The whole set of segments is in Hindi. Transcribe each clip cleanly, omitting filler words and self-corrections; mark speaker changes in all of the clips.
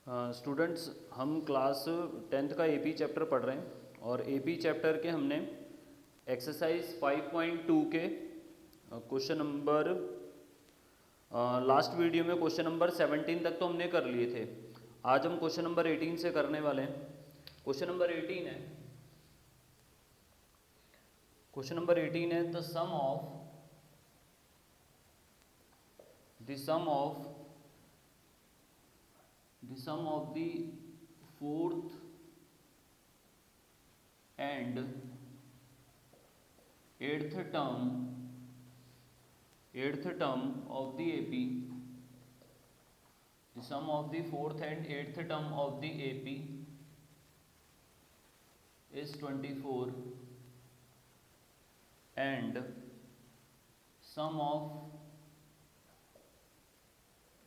Speaker 1: स्टूडेंट्स, हम क्लास 10th का एपी चैप्टर पढ़ रहे हैं और एपी चैप्टर के हमने एक्सरसाइज 5.2 के क्वेश्चन नंबर लास्ट वीडियो में क्वेश्चन नंबर 17 तक तो हमने कर लिए थे। आज हम क्वेश्चन नंबर 18 से करने वाले हैं। क्वेश्चन नंबर 18 है the sum of the fourth and eighth term of the AP. The sum of the fourth and eighth term of the AP is 24 and sum of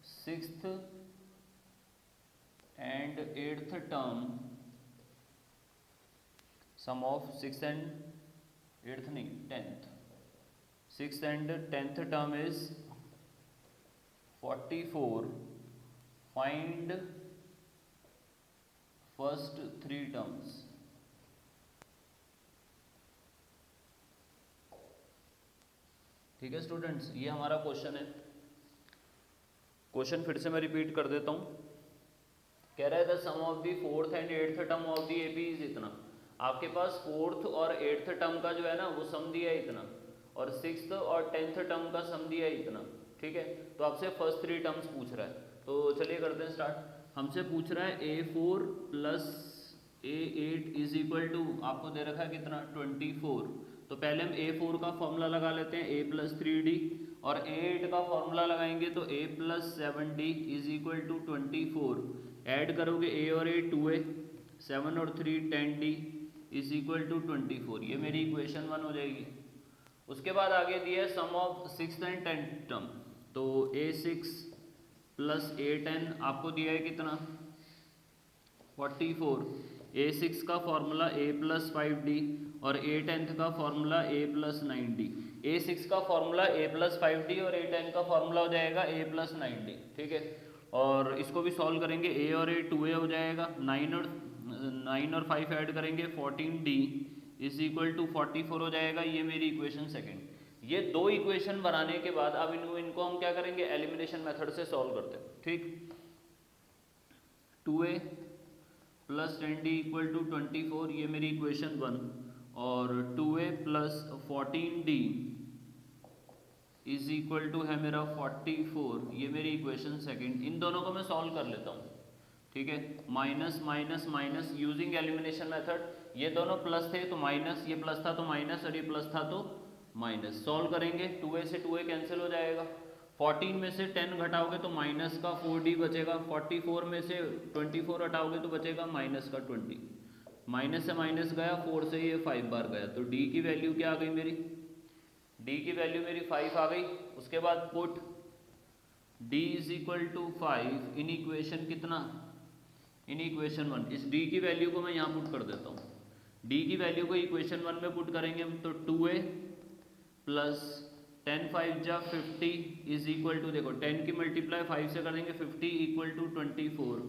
Speaker 1: sixth and eighth term, sum of sixth and eighth नहीं 10th, sixth and 10th term is 44. Find first three terms. ठीक है स्टूडेंट्स, ये हमारा क्वेश्चन है। क्वेश्चन फिर से मैं रिपीट कर देता हूँ। कह रहा है the sum of the fourth and eighth term of the AP is इतना। आपके पास फोर्थ और एट्थ टर्म का जो है ना वो सम दिया है इतना, और सिक्स्थ और 10th टर्म का सम दिया है इतना। ठीक है, तो आपसे फर्स्ट थ्री टर्म्स पूछ रहा है, तो चलिए करते हैं स्टार्ट। हमसे पूछ रहा है A4 plus A8 is equal to, आपको दे रखा है कितना 24। तो पहले हम A4 का फॉर्मूला लगा लेते हैं, A प्लस 3D, और A8 का फॉर्मूला लगाएंगे तो A plus 7D is equal to 24। Add करोगे A और A 2A, 7 और 3 10D इज इक्वल टू 24। ये मेरी इक्वेशन 1 हो जाएगी। उसके बाद आगे दिया है sum of sixth and 10th term, तो A6 प्लस A10 आपको दिया है कितना 44। A6 का फॉर्मूला A प्लस 5D और A10 का formula A plus 9D। A6 का फॉर्मूला A प्लस 5D और A10 का फॉर्मूला हो जाएगा A प्लस 9D। ठीक है, और इसको भी सॉल्व करेंगे, A और A 2A हो जाएगा, 9 और 5 ऐड करेंगे 14D इज इक्वल टू 44 हो जाएगा। ये मेरी इक्वेशन सेकेंड। ये दो इक्वेशन बनाने के बाद अब इनको हम क्या करेंगे, एलिमिनेशन मेथड से सॉल्व करते हैं। ठीक, 2A plus 10D equal to 24, ये मेरी इक्वेशन 1, और 2A plus 14D is equal to है मेरा 44, ये मेरी इक्वेशन सेकेंड। इन दोनों को मैं सॉल्व कर लेता हूँ। ठीक है, minus minus minus using elimination method. ये दोनों प्लस थे तो माइनस, ये प्लस था तो माइनस, और ये प्लस था तो माइनस। सॉल्व करेंगे, 2A से 2A कैंसिल हो जाएगा, 14 में से 10 घटाओगे तो माइनस का 4D बचेगा, 44 में से 24 हटाओगे तो बचेगा माइनस का 20। माइनस से माइनस गया, 4 से ये 5 बार गया, तो D की वैल्यू क्या आ गई मेरी, D की वैल्यू मेरी 5 आ गई। उसके बाद put D is equal to 5 in equation कितना, इन इक्वेशन 1। इस D की वैल्यू को मैं यहाँ पुट कर देता हूँ। D की वैल्यू को इक्वेशन 1 में पुट करेंगे हम, तो 2A प्लस 10 5 जा 50 इज इक्वल टू, देखो 10 की मल्टीप्लाई 5 से कर देंगे 50 इक्वल टू 24,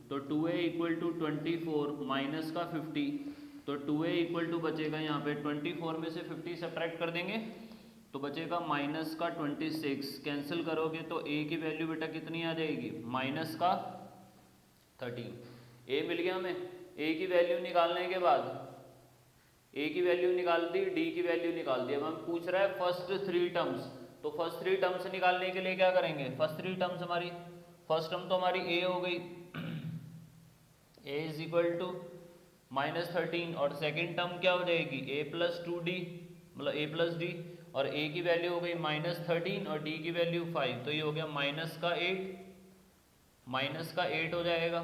Speaker 1: तो 2A इक्वल टू 24 माइनस का 50, तो 2A इक्वल टू बचेगा यहाँ पे 24 में से 50 सब्ट्रैक्ट कर देंगे तो बचेगा माइनस का 26। कैंसिल करोगे तो A की वैल्यू बेटा कितनी आ जाएगी, माइनस का 13। A मिल गया हमें। A की वैल्यू निकालने के बाद A की वैल्यू निकाल दी, D की वैल्यू निकाल दी। अब हम पूछ रहा है फर्स्ट थ्री टर्म्स, तो फर्स्ट थ्री टर्म्स निकालने के लिए क्या करेंगे, फर्स्ट थ्री टर्म्स हमारी, फर्स्ट टर्म तो हमारी A हो गई, A is equal to minus 13, और सेकेंड टर्म क्या हो जाएगी A प्लस 2D, मतलब A प्लस D, और A की वैल्यू हो गई माइनस 13 और D की वैल्यू 5, तो ये हो गया माइनस का 8 हो जाएगा,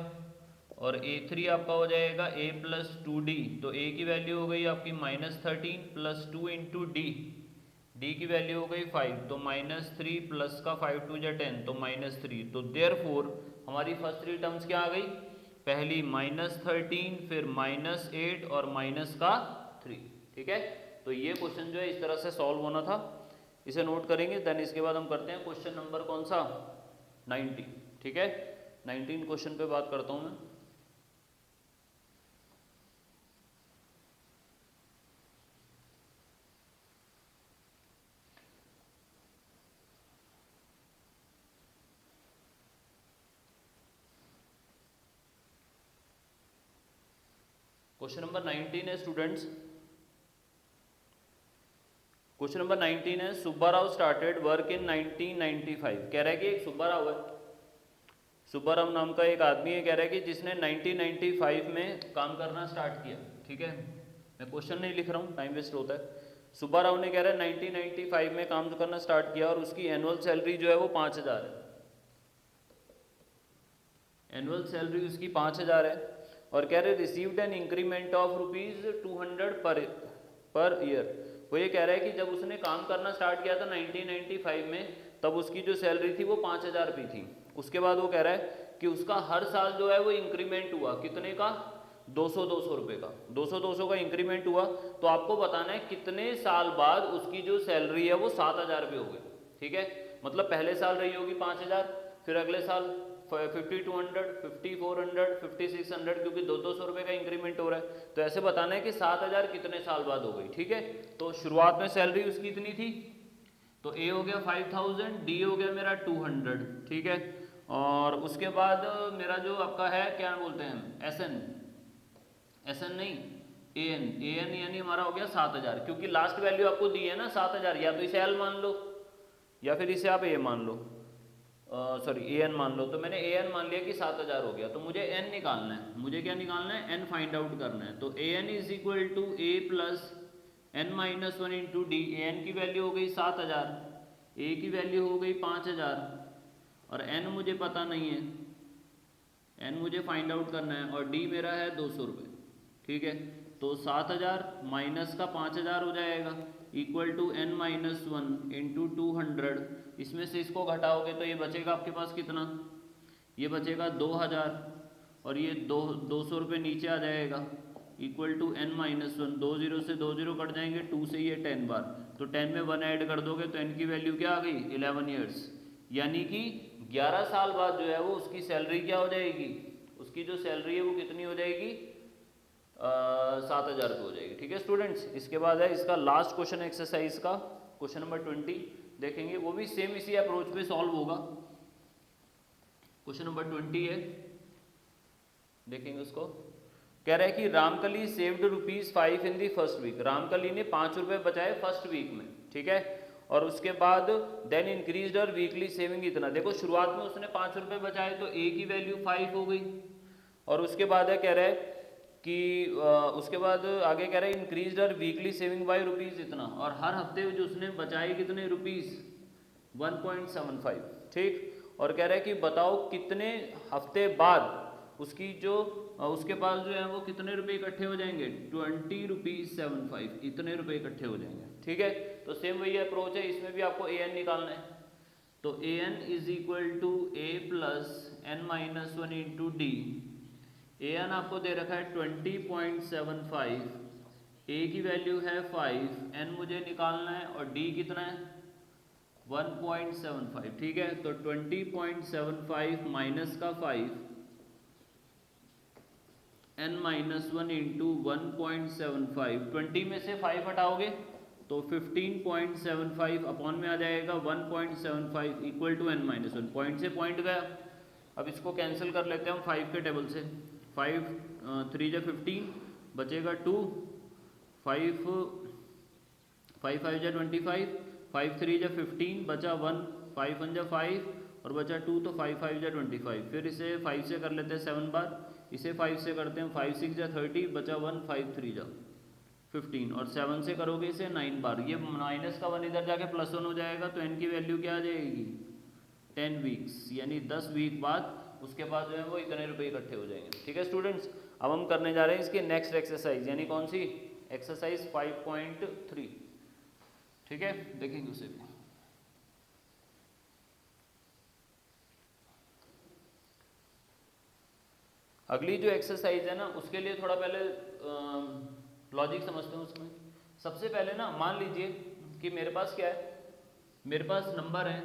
Speaker 1: और A3 आपका हो जाएगा A प्लस 2D, तो A की वैल्यू हो गई आपकी माइनस 13 प्लस 2 इंटू D की वैल्यू हो गई 5, तो माइनस 3 प्लस का 5 2 जा 10, तो माइनस 3। तो देयरफॉर हमारी फर्स्ट थ्री टर्म्स क्या आ गई, पहली माइनस 13, फिर माइनस 8 और माइनस का 3। ठीक है, तो ये क्वेश्चन जो है इस तरह से सॉल्व होना था, इसे नोट करेंगे। देन इसके बाद हम करते हैं क्वेश्चन नंबर कौन सा 90। ठीक है, 19 क्वेश्चन पे बात करता हूँ मैं। क्वेश्चन नंबर 19 है स्टूडेंट्स, क्वेश्चन नंबर 19 है सुब्बाराव स्टार्टेड वर्क इन 1995। कह रहा है कि एक सुब्बाराव है, सुब्बाराव नाम का एक आदमी है, कह रहा है कि जिसने 1995 में काम करना स्टार्ट किया। ठीक है, मैं क्वेश्चन नहीं लिख रहा हूँ, टाइम वेस्ट होता है। सुब्बाराव ने कह रहा है 1995 में काम करना स्टार्ट किया और उसकी एनुअल सैलरी जो है वो 5000 है। एनुअल सैलरी उसकी 5000 है और कह रहे received an increment of ₹200 per year. वो ये कह रहा है कि जब उसने काम करना स्टार्ट किया था 1995 में, तब उसकी जो सैलरी थी वो 5000 रुपये थी। उसके बाद वो कह रहा है कि उसका हर साल जो है वो इंक्रीमेंट हुआ, कितने का? 200 रुपये का, 200 का इंक्रीमेंट हुआ। तो आपको बताना है कितने साल बाद उसकी जो सैलरी है वो 7000 रुपये हो गई। ठीक है, मतलब पहले साल रही होगी 5000, फिर अगले साल 5200, 5400, 5600, क्योंकि 200 रुपये का इंक्रीमेंट हो रहा है। तो ऐसे बताना है कि 7000 कितने साल बाद हो गई। ठीक है, तो शुरुआत में सैलरी उसकी इतनी थी, तो ए हो गया 5000, डी हो गया मेरा 200। ठीक है, और उसके बाद मेरा जो आपका है क्या बोलते हैं, एस एन नहीं, ए एन यानी हमारा हो गया 7000, क्योंकि लास्ट वैल्यू आपको दी है ना 7000। या तो इसे एल मान लो या फिर इसे आप ए मान लो, सॉरी ए एन मान लो। तो मैंने ए एन मान लिया कि 7000 हो गया, तो मुझे एन निकालना है। मुझे क्या निकालना है? एन फाइंड आउट करना है। तो a n is equal to a plus n minus 1 into d. A n की वैल्यू हो गई 7000, ए की वैल्यू हो गई 5000 और एन मुझे पता नहीं है, एन मुझे फाइंड आउट करना है, और डी मेरा है 200 रुपये। ठीक है, तो 7000 माइनस का 5000 हो जाएगा equal to n minus 1 into 200। इसमें से इसको घटाओगे तो ये बचेगा आपके पास कितना? ये बचेगा 2000 और ये 200 रुपये नीचे आ जाएगा इक्वल टू एन माइनस 1। 20 से 20 कट जाएंगे, 2 से ये 10 बार, तो 10 में 1 ऐड कर दोगे तो एन की वैल्यू क्या आ गई? 11 ईयर्स। यानी कि 11 साल बाद जो है वो उसकी सैलरी क्या हो जाएगी? उसकी जो सैलरी है वो कितनी हो जाएगी? 7000 रुपये हो जाएगी। ठीक है स्टूडेंट्स, इसके बाद है इसका लास्ट क्वेश्चन एक्सरसाइज का, क्वेश्चन नंबर 20 देखेंगे, वो भी सेम इसी अप्रोच पे सॉल्व होगा। क्वेश्चन नंबर 20 है, देखेंगे उसको। कह रहा है कि Ramkali saved ₹5 in the first week. Ramkali ने 5 रुपये बचाए फर्स्ट वीक में। ठीक है, और उसके बाद देन इंक्रीज्ड हर वीकली सेविंग इतना। देखो शुरुआत में उसने 5 रुपये बचाए तो ए की वैल्यू 5 हो गई, और उसके बाद है कह रहा है कि उसके बाद आगे कह रहा है increased her weekly saving by rupees इतना, और हर हफ्ते जो उसने बचाए कितने रुपीज़? 1.75। ठीक, और कह रहा है कि बताओ कितने हफ्ते बाद उसकी जो उसके पास जो है वो कितने रुपए इकट्ठे हो जाएंगे? 20.75, इतने रुपए इकट्ठे हो जाएंगे। ठीक है, तो सेम वही अप्रोच है, इसमें भी आपको ए एन निकालना है। तो a n is equal to a plus n minus 1 into d. A n आपको दे रखा है 20.75, ए की वैल्यू है 5, एन मुझे निकालना है, और डी कितना है? 1.75। ठीक है, तो 20.75 माइनस का 5, n माइनस 1 इंटू 1.75। 20 में से 5 हटाओगे तो 15.75 अपॉन में आ जाएगा 1.75 equal to n minus 1। Point से पॉइंट गया, अब इसको कैंसिल कर लेते हैं हम 5 के टेबल से। 5 3 जा 15 बचेगा 2, 5 5 5 जा 25, 5 3 जा 15 बचा 1, 5 1 जा 5 और बचा 2, तो 5 5 जा 25। फिर इसे 5 से कर लेते हैं 7 बार, इसे 5 से करते हैं 5 6 जा 30 बचा 1, 5 3 जा 15, और 7 से करोगे इसे 9 बार। ये माइनस का 1 इधर जाके प्लस 1 हो जाएगा, तो n की वैल्यू क्या आ जाएगी? 10 वीक्स, यानी 10 वीक बाद उसके पास जो है वो इतने रुपए इकट्ठे हो जाएंगे। ठीक है स्टूडेंट्स, अब हम करने जा रहे हैं इसकी नेक्स्ट एक्सरसाइज, यानी कौन सी? एक्सरसाइज 5.3। ठीक है, देखेंगे उसे भी। अगली जो एक्सरसाइज है ना, उसके लिए थोड़ा पहले लॉजिक समझते हैं उसमें। सबसे पहले ना मान लीजिए कि मेरे पास क्या है, मेरे पास नंबर है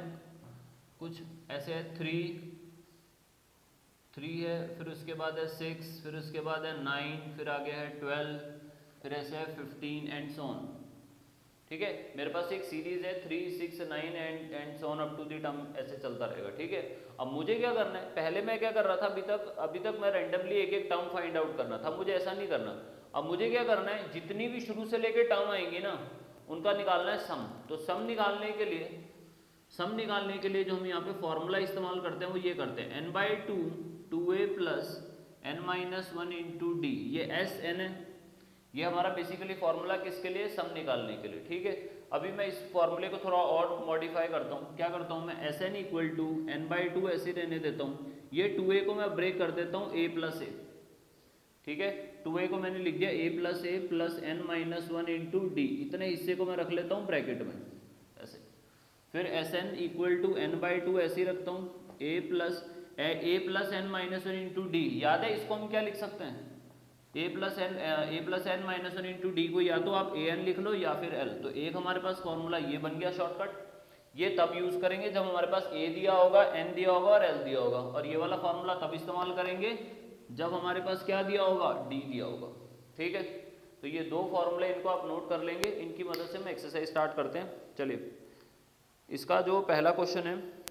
Speaker 1: कुछ ऐसे है 3 3 है, फिर उसके बाद है 6, फिर उसके बाद है 9, फिर आगे है 12, फिर ऐसे है 15 एंड सो ऑन। ठीक है, मेरे पास एक सीरीज है 3, 6, 9 and so on up to the term, ऐसे चलता रहेगा। ठीक है, अब मुझे क्या करना है, पहले मैं क्या कर रहा था, अभी तक मैं रैंडमली एक एक टर्म फाइंड आउट करना था, मुझे ऐसा नहीं करना। अब मुझे क्या करना है, जितनी भी शुरू से लेके टर्म आएंगी ना उनका निकालना है सम। तो सम निकालने के लिए जो हम यहाँ पे फॉर्मूला इस्तेमाल करते हैं वो ये करते हैं, n/2 2a plus n-1 into D. ये एस एन है, ये हमारा बेसिकली फॉर्मूला किसके लिए, सम निकालने के लिए। ठीक है, अभी मैं इस फॉर्मूले को थोड़ा और मॉडिफाई करता हूँ। क्या करता हूँ मैं, S N equal to n/2 ऐसे रहने देता हूँ, ये 2a को मैं ब्रेक कर देता हूँ a प्लस ए। ठीक है, 2a को मैंने लिख दिया a plus A plus n-1 into D, इतने हिस्से को मैं रख लेता हूँ ब्रैकेट में ऐसे। फिर S N equal to n/2 ऐसे ही रखता हूँ, a plus n-1 into D. याद है इसको हम क्या लिख सकते हैं, a plus n-1 into D को या तो आप an लिख लो या फिर l। तो एक हमारे पास फॉर्मूला ये बन गया शॉर्टकट। ये तब यूज करेंगे जब हमारे पास a दिया होगा, n दिया होगा और l दिया होगा, और ये वाला फॉर्मूला तब इस्तेमाल करेंगे जब हमारे पास क्या दिया होगा, d दिया होगा। ठीक है, तो ये दो फॉर्मूले, इनको आप नोट कर लेंगे, इनकी मदद से हम एक्सरसाइज स्टार्ट करते हैं। चलिए, इसका जो पहला क्वेश्चन है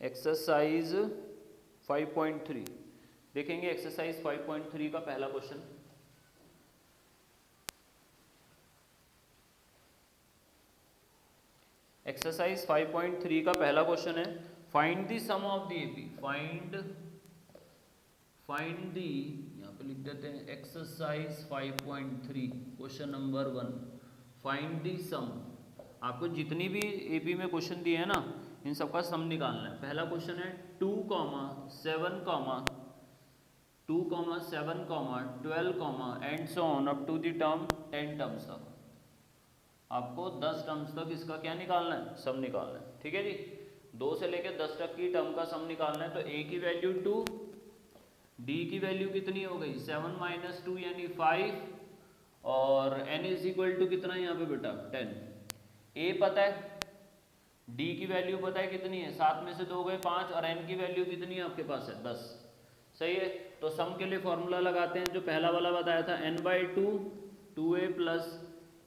Speaker 1: एक्सरसाइज 5.3 देखेंगे। एक्सरसाइज 5.3 का पहला क्वेश्चन, एक्सरसाइज 5.3 का पहला क्वेश्चन है, find the sum of the AP. Find the, यहाँ पे लिख देते हैं exercise 5.3 question number 1, find the sum. आपको जितनी भी एपी में क्वेश्चन दिए हैं ना, इन सबका सम निकालना है। पहला क्वेश्चन है 2, 7, 12, and so on up to the term 10 terms तक। आपको 10 टर्म्स तक इसका क्या निकालना है, सम निकालना है। ठीक है जी, 2 से लेकर 10 तक की टर्म का सम निकालना है। तो a की वैल्यू 2, d की वैल्यू कितनी हो गई 7 माइनस 2 यानी 5, और n इज इक्वल टू कितना है यहाँ पे बेटा 10। a पता है, d की वैल्यू पता है कितनी है, 7 में से 2 गए 5, और n की वैल्यू कितनी है आपके पास है 10। सही है, तो सम के लिए फॉर्मूला लगाते हैं, जो पहला वाला बताया था n/2 2a plus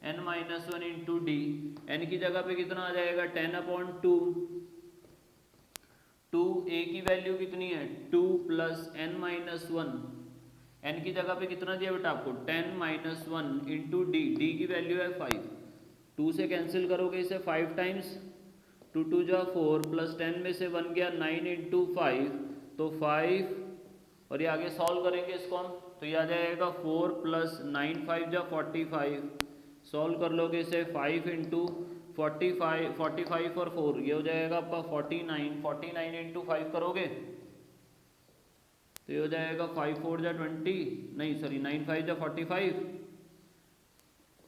Speaker 1: n-1 into D. N की जगह पे कितना आ जाएगा 10/2, 2a की वैल्यू कितनी है 2 प्लस n-1, n की जगह पे कितना दिया बेटा आपको 10-1 इंटू डी, डी की वैल्यू है 5। 2 से कैंसिल करोगे इसे 5 टाइम्स, 2 2 जा 4 प्लस 10 में से 1 गया 9 इंटू 5, तो 5, और ये आगे सॉल्व करेंगे इसको हम, तो ये आ जाएगा 4 प्लस 9 5 जा 45, सॉल्व कर लोगे इसे 5 इंटू 45 और 4, ये हो जाएगा आपका 49 इंटू 5 करोगे तो ये हो जाएगा 5 4 जा 20, नहीं सॉरी 9 5 जा 45,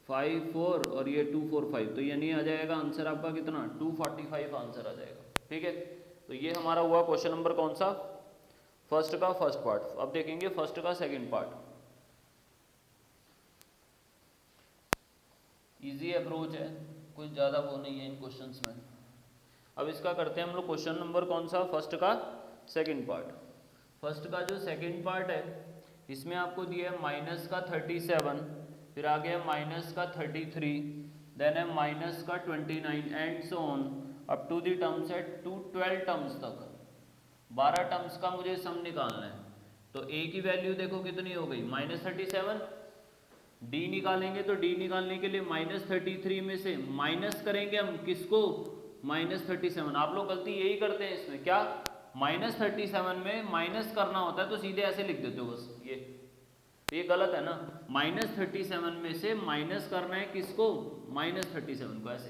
Speaker 1: 5 4 और ये 2 4 5, तो यानी आ जाएगा आंसर आपका कितना 245 आंसर आ जाएगा। ठीक है, तो ये हमारा हुआ क्वेश्चन नंबर कौन सा, फर्स्ट का फर्स्ट पार्ट। अब देखेंगे फर्स्ट का सेकंड पार्ट। इजी अप्रोच है, कुछ ज़्यादा वो नहीं है इन क्वेश्चंस में। अब इसका करते हैं हम लोग क्वेश्चन नंबर कौन सा, फर्स्ट का सेकंड पार्ट। फर्स्ट का जो सेकंड पार्ट है, इसमें आपको दिया है माइनस का 37, फिर आगे है माइनस का 33, देन है माइनस का 29 and so on up to the terms है 12 टर्म्स तक। 12 टर्म्स का मुझे सम निकालना है। तो a की वैल्यू देखो कितनी हो गई -37, d निकालेंगे तो d निकालने के लिए -33 में से माइनस करेंगे हम किसको, -37। आप लोग गलती यही करते हैं इसमें, क्या -37 में माइनस करना होता है तो सीधे ऐसे लिख देते हो बस, ये गलत है ना। -37 में से माइनस करना है किसको, -37 को ऐसे।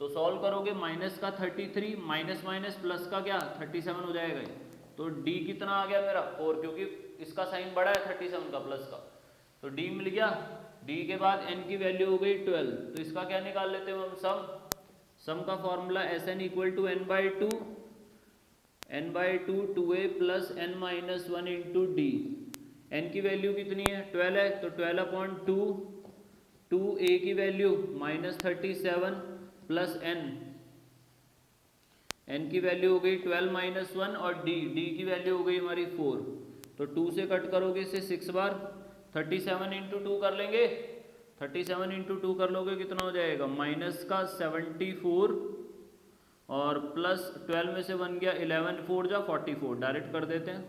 Speaker 1: तो सॉल्व करोगे माइनस का 33 माइनस माइनस प्लस का क्या 37 हो जाएगा। तो d कितना आ गया मेरा 4, क्योंकि इसका साइन बड़ा है 37 का प्लस का, तो d मिल गया। d के बाद n की वैल्यू हो गई 12, तो इसका क्या निकाल लेते हो हम सम का formula Sn equal to n/2 2a plus n-1 into d. n की वैल्यू कितनी है 12 है, तो 12/2 2a की वैल्यू -37 प्लस n, n की वैल्यू हो गई 12 माइनस 1 और d की वैल्यू हो गई हमारी 4। तो 2 से कट करोगे इसे 6 बार, 37 इंटू 2 कर लेंगे, 37 इंटू 2 कर लोगे कितना हो जाएगा माइनस का 74 और प्लस 12 में से बन गया 11, 4 जा 44, डायरेक्ट कर देते हैं।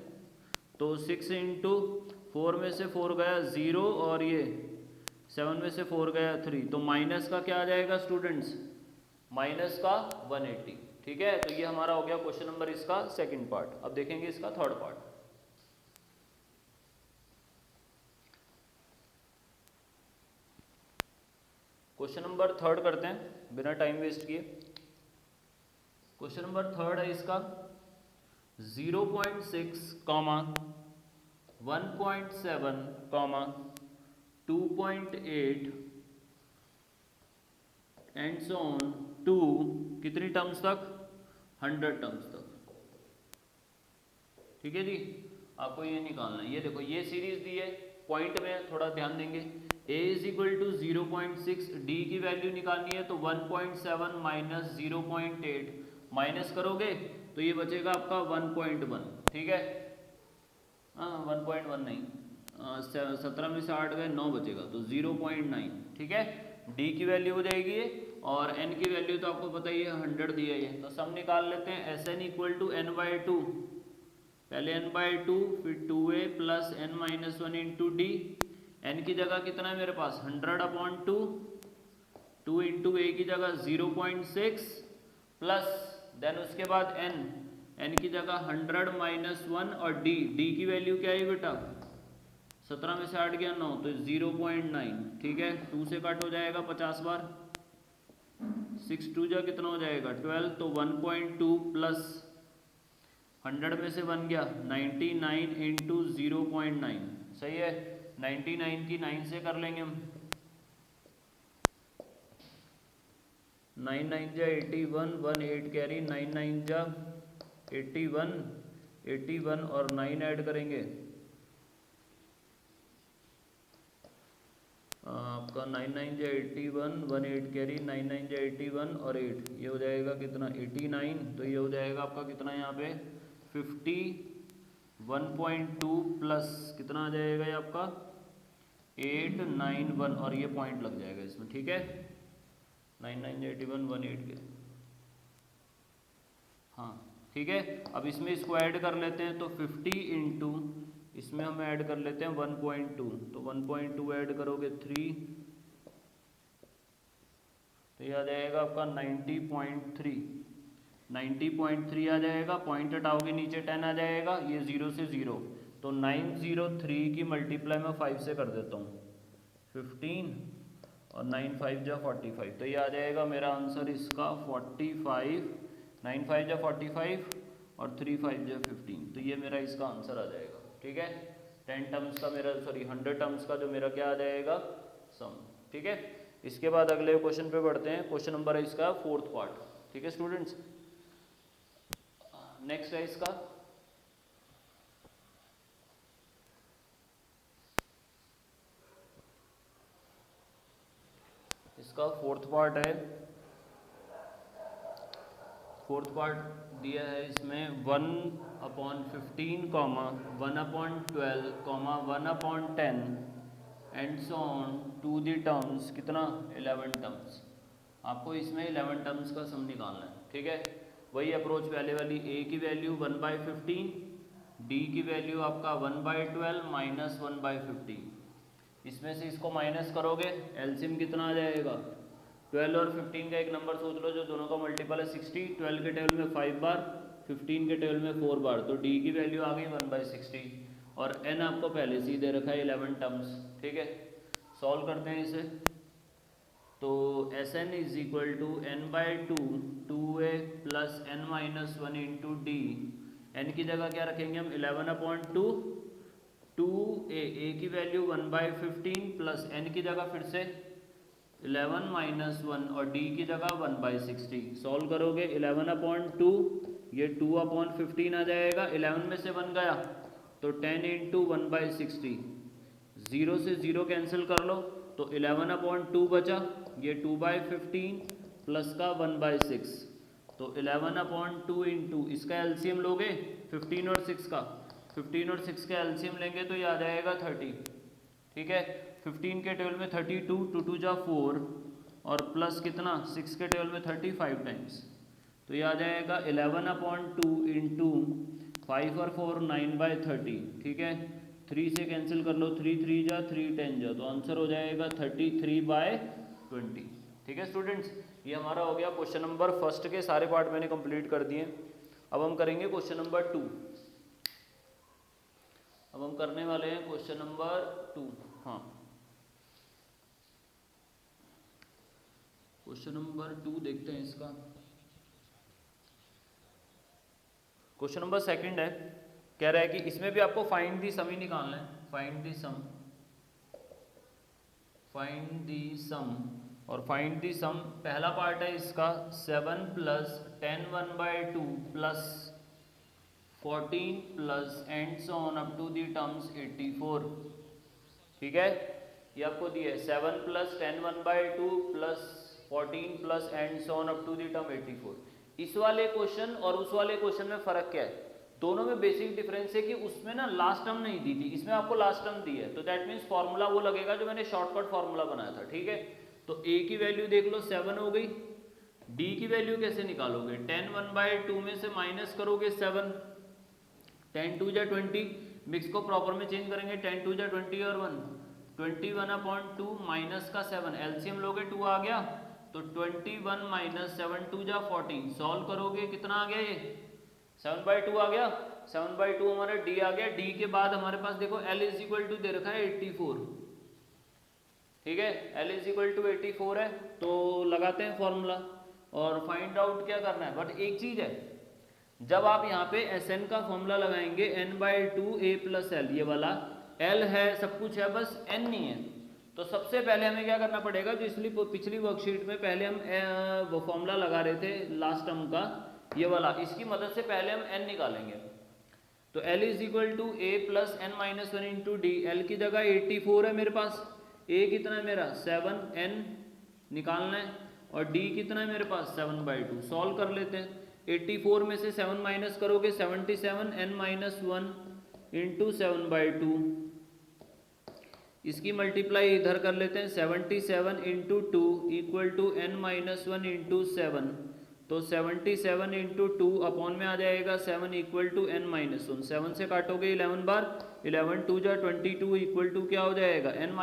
Speaker 1: तो 6 इंटू 4 में से 4 गया 0 और ये 7 में से 4 गया 3, तो माइनस का क्या आ जाएगा स्टूडेंट्स, माइनस का 180। ठीक है, तो ये हमारा हो गया क्वेश्चन नंबर इसका सेकंड पार्ट। अब देखेंगे इसका third part. Question number third करते हैं बिना टाइम वेस्ट किए। क्वेश्चन नंबर थर्ड है इसका 0.6, 1.7, 2.8 एंड सो ऑन टू कितनी टर्म्स तक, 100 टर्म्स तक। ठीक है जी, आपको ये निकालना है। ये देखो ये सीरीज दी है, पॉइंट में थोड़ा ध्यान देंगे। a is equal to 0.6, d की वैल्यू निकालनी है तो 1.7 माइनस 0.8 माइनस करोगे तो ये बचेगा आपका 1.1। ठीक है, 1.1 नहीं, 17 में से 8 गए 9 बचेगा तो 0.9। ठीक है, d की वैल्यू हो जाएगी ये, और n की वैल्यू तो आपको पता ही है 100 दिया है। तो सम निकाल लेते हैं। Sn equal to n by 2, पहले n बाई 2 फिर 2a plus n minus 1 into d. n की जगह कितना है मेरे पास 100/2, 2 इंटू a की जगह 0.6 प्लस देन उसके बाद n की जगह 100 माइनस 1 और d की वैल्यू क्या है बेटा 17 में से 8 गया 9 तो 0.9। ठीक है, 2 से कट हो जाएगा 50 बार, 6 2 जा कितना हो जाएगा 12, तो 1.2 प्लस 100 में से बन गया 99 इंटू 0.9। सही है, 99 की 9 से कर लेंगे हम, 9 9 जा 81, 1 8 कैरी, 9 9 जा 81, 81 और 9 ऐड करेंगे आपका 9 9 जा 81, 1 8 कैरी, 9 9 जा 81 और 8, ये हो जाएगा कितना 89। तो ये हो जाएगा आपका कितना यहाँ पे 51.2 प्लस कितना आ जाएगा ये आपका 891 और ये पॉइंट लग जाएगा इसमें। ठीक है, 9 9 जा 81, 1 8 के, हाँ ठीक है। अब इसमें इसको ऐड कर लेते हैं तो 50 इंटू इसमें हम ऐड कर लेते हैं 1.2, तो 1.2 ऐड करोगे 3, तो ये आ जाएगा आपका 90.3, 90.3 आ जाएगा। पॉइंट हटाओगे नीचे 10 आ जाएगा, ये 0 से 0, तो 903 की मल्टीप्लाई मैं 5 से कर देता हूँ 15 और 9 5 जा 45, तो ये आ जाएगा मेरा आंसर इसका 45, 9 5 जा 45 और 3 5 जा 15, तो ये मेरा इसका आंसर आ जाएगा। ठीक है, 10 टर्म्स का मेरा 100 टर्म्स का जो मेरा क्या आ जाएगा सम। ठीक है, इसके बाद अगले क्वेश्चन पे बढ़ते हैं। क्वेश्चन नंबर है इसका फोर्थ पार्ट। ठीक है स्टूडेंट्स, नेक्स्ट है इसका फोर्थ पार्ट है। फोर्थ पार्ट दिया है इसमें 1/15, 1/12, 1/10 and so on to the terms कितना 11 टर्म्स। आपको इसमें 11 टर्म्स का सम निकालना है। ठीक है, वही अप्रोच पहले वाली, a की वैल्यू 1/15, d की वैल्यू आपका 1/12 माइनस 1/15। इसमें से इसको माइनस करोगे एलसीएम कितना आ जाएगा 12 और 15 का एक नंबर सोच लो जो दोनों का मल्टीपल है 60, 12 के टेबल में 5 बार, 15 के टेबल में 4 बार, तो d की वैल्यू आ गई 1/60 और n आपको पहले से ही दे रखा है 11 टर्म्स। ठीक है, सॉल्व करते हैं इसे। तो Sn is equal to n/2 2a plus n minus 1 into d. n की जगह क्या रखेंगे हम 11/2, 2a की वैल्यू 1/15 प्लस n की जगह फिर से 11 माइनस 1 और d की जगह 1/60। सॉल्व करोगे 11/2, ये 2/15 आ जाएगा, 11 में से 1 गया तो 10 इंटू 1/60, 0 से 0 कैंसिल कर लो तो 11/2 बचा, ये 2/15 प्लस का 1/6, तो 11/2 इंटू इसका एलसीएम लोगे 15 और 6 का, 15 और 6 का एलसीएम लेंगे तो ये आ जाएगा 30। ठीक है, 15 के टेबल में 32, 2 2 जा 4 और प्लस कितना 6 के टेबल में 35 टाइम्स, तो ये आ जाएगा 11/2 इंटू 5 और 4 9/30। ठीक है, 3 से कैंसिल कर लो, 3 3 जा 3 10 जा, तो आंसर हो जाएगा 33/20। ठीक है स्टूडेंट्स, ये हमारा हो गया क्वेश्चन नंबर फर्स्ट के सारे पार्ट मैंने कंप्लीट कर दिए। अब हम करेंगे क्वेश्चन नंबर 2। अब हम करने वाले हैं क्वेश्चन नंबर 2। हाँ, क्वेश्चन नंबर 2 देखते हैं इसका। क्वेश्चन नंबर सेकंड है, कह रहा है कि इसमें भी आपको फाइंड दी सम ही निकालना है। Find the some, find the सम, और फाइंड दी सम पहला पार्ट है इसका 7 + 10 1/2 + 14 plus and so on up to the terms 84। ठीक है, ये आपको दिया है 7 + 10 1/2 + 14 plus and so on up to the term 84। इस वाले क्वेश्चन और उस वाले क्वेश्चन में फर्क क्या है? दोनों में बेसिक डिफरेंस है कि उसमें ना लास्ट टर्म नहीं दी थी, इसमें आपको लास्ट टर्म दी है, तो दैट मीन्स फॉर्मूला वो लगेगा जो मैंने शॉर्टकट फॉर्मूला बनाया था। ठीक है, तो a की वैल्यू देख लो 7 हो गई, d की वैल्यू कैसे निकालोगे? 10 1/2 में से माइनस करोगे 7, 10 2 जा 20, मिक्स को प्रॉपर में चेंज करेंगे, 10 2 जा 20 और 1, 21/2 माइनस का 7, एलसीएम लोगे 2 आ गया, तो 21 - 7 2 जा 14, सॉल्व करोगे कितना आ गया? ये 7/2 आ गया, 7/2 हमारा d आ गया। d के बाद हमारे पास देखो l = दे रखा है 84। ठीक है, l = 84 है, तो लगाते हैं फॉर्मूला और फाइंड आउट क्या करना है। बट एक चीज है, जब आप यहाँ पे Sn का फॉर्मूला लगाएंगे n/2 a + l, ये वाला l है, सब कुछ है, बस n नहीं है, तो सबसे पहले हमें क्या करना पड़ेगा, जो इसलिए पिछली वर्कशीट में पहले हम वो फॉर्मूला लगा रहे थे लास्ट टर्म का, ये वाला, इसकी मदद से पहले हम n निकालेंगे। तो l = a + n - 1 into d, l की जगह 84 है मेरे पास, a कितना है मेरा 7, n निकालना है, और d कितना है मेरे पास 7/2। सॉल्व कर लेते हैं, 84 में से 7 माइनस करोगे 77, n - 1 इंटू 7/2, इसकी मल्टीप्लाई इधर कर लेते हैं, 77 इंटू 2 = n - 1 इंटू 7, तो 77 इंटू 2 अपॉन में आ जाएगा 7 = n - 1, 7 से काटोगे 11 बार, 11 2 जा 22 = क्या हो जाएगा n -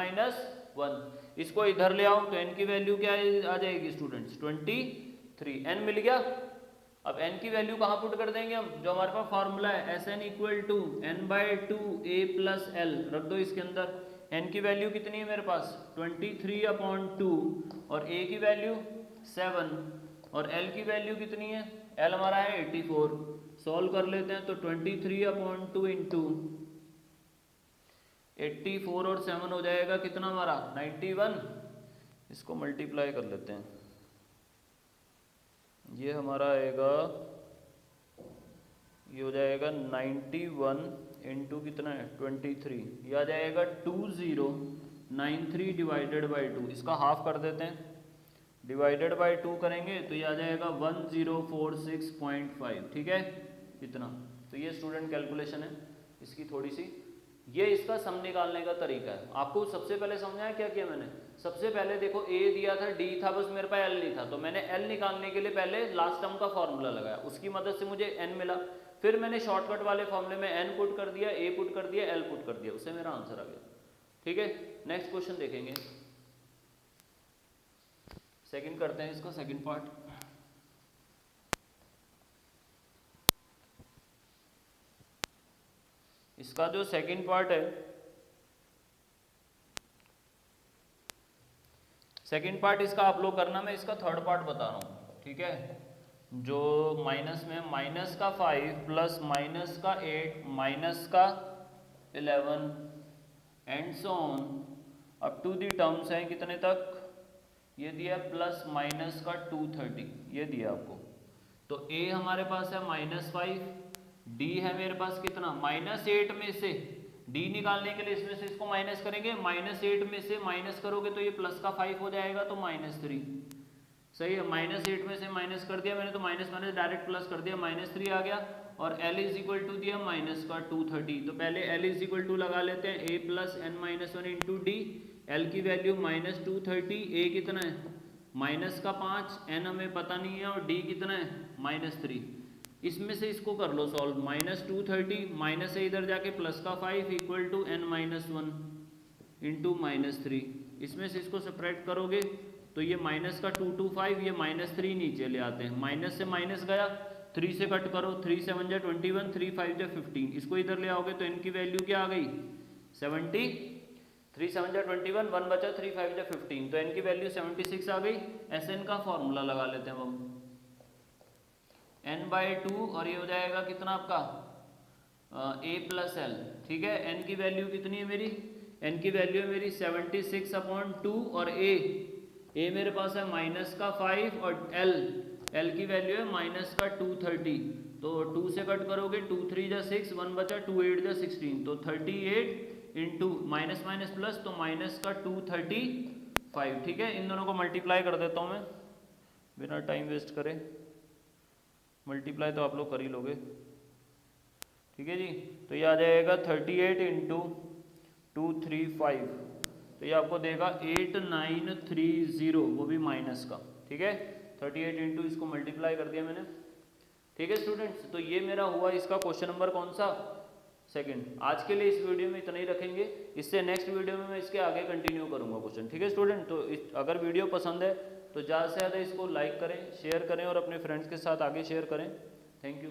Speaker 1: 1। इसको इधर ले आओ तो n की वैल्यू क्या आ जाएगी स्टूडेंट्स 23, n मिल गया। अब n की वैल्यू कहाँ पुट कर देंगे हम, जो हमारे पास फॉर्मूला है Sn = n/2 a + l, रख दो इसके अंदर। n की वैल्यू कितनी है मेरे पास 23/2, और a की वैल्यू 7, और l की वैल्यू कितनी है, l हमारा है 84। सॉल्व कर लेते हैं, तो 23/2 इंटू 84 और 7 हो जाएगा कितना हमारा 91। इसको मल्टीप्लाई कर लेते हैं, ये हमारा आएगा, ये हो जाएगा 91 इंटू कितना है 23, ये आ जाएगा 2093 डिवाइडेड बाई 2। इसका हाफ कर देते हैं, डिवाइडेड बाई 2 करेंगे तो ये आ जाएगा 1046.5। ठीक है, इतना। तो ये स्टूडेंट कैलकुलेशन है इसकी थोड़ी सी, ये इसका सम निकालने का तरीका है। आपको सबसे पहले समझा है क्या किया मैंने, सबसे पहले देखो a दिया था, d था, बस मेरे पास l नहीं था, तो मैंने l निकालने के लिए पहले लास्ट टर्म का फॉर्मूला लगाया, उसकी मदद से मुझे n मिला, फिर मैंने शॉर्टकट वाले फॉर्मूले में n पुट कर दिया, a पुट कर दिया, l पुट कर दिया, उससे मेरा आंसर आ गया। ठीक है, नेक्स्ट क्वेश्चन देखेंगे, सेकंड करते हैं इसका सेकंड पार्ट। इसका जो सेकंड पार्ट है, सेकंड पार्ट इसका आप लोग करना, मैं इसका थर्ड पार्ट बता रहा हूँ। ठीक है, जो माइनस में माइनस का 5 प्लस माइनस का 8 माइनस का 11 and so on up to the terms हैं कितने तक, ये दिया प्लस माइनस का 230, ये दिया आपको। तो a हमारे पास है -5, d है मेरे पास कितना -8 में से, d निकालने के लिए इसमें से इसको माइनस करेंगे, -8 में से माइनस करोगे तो ये प्लस का 5 हो जाएगा, तो -3। सही है, -8 में से माइनस कर दिया मैंने तो माइनस माइनस डायरेक्ट प्लस कर दिया, -3 आ गया और l इज इक्वल टू दिया माइनस का 230। तो पहले l इज इक्वल टू लगा लेते हैं a plus n minus 1 into D. L की वैल्यू -230, a कितना है माइनस का 5, n हमें पता नहीं है और d कितना है -3। इसमें से इसको कर लो सॉल्व, -230 माइनस से इधर जाके प्लस का 5 equal to n minus 1 into -3। इसमें से इसको सपरेट करोगे तो ये माइनस का 225, ये -3 नीचे ले आते हैं, माइनस से माइनस गया, 3 से कट करो, 3 7 जा 21, 3 5 जा 15, इसको इधर ले आओगे तो इनकी वैल्यू क्या आ गई 70, 3 7 जा 21, 1 बचा, 3 5 जा 15, तो n की वैल्यू 76 आ गई। Sn का फॉर्मूला लगा लेते हैं हम, n/2 और ये हो जाएगा कितना आपका a प्लस एल। ठीक है, n की वैल्यू कितनी है मेरी, n की वैल्यू है मेरी 76/2 और a मेरे पास है माइनस का 5 और l की वैल्यू है माइनस का 230। तो 2 से कट करोगे, 2 3 जा 6, 1 बचा, 2 8 जा 16, तो 38 इंटू माइनस माइनस प्लस तो माइनस का 235। ठीक है, इन दोनों को मल्टीप्लाई कर देता हूँ मैं बिना टाइम वेस्ट करे, मल्टीप्लाई तो आप लोग कर ही लोगे। ठीक है जी, तो ये आ जाएगा 38 इंटू 235, तो ये आपको देगा 8930, वो भी माइनस का। ठीक है, 38 इंटू इसको मल्टीप्लाई कर दिया मैंने। ठीक है स्टूडेंट्स, तो ये मेरा हुआ इसका क्वेश्चन नंबर कौन सा, सेकंड। आज के लिए इस वीडियो में इतना ही रखेंगे, इससे नेक्स्ट वीडियो में मैं इसके आगे कंटिन्यू करूंगा क्वेश्चन। ठीक है स्टूडेंट, तो अगर वीडियो पसंद है तो ज़्यादा से ज़्यादा इसको लाइक करें, शेयर करें और अपने फ्रेंड्स के साथ आगे शेयर करें। Thank you.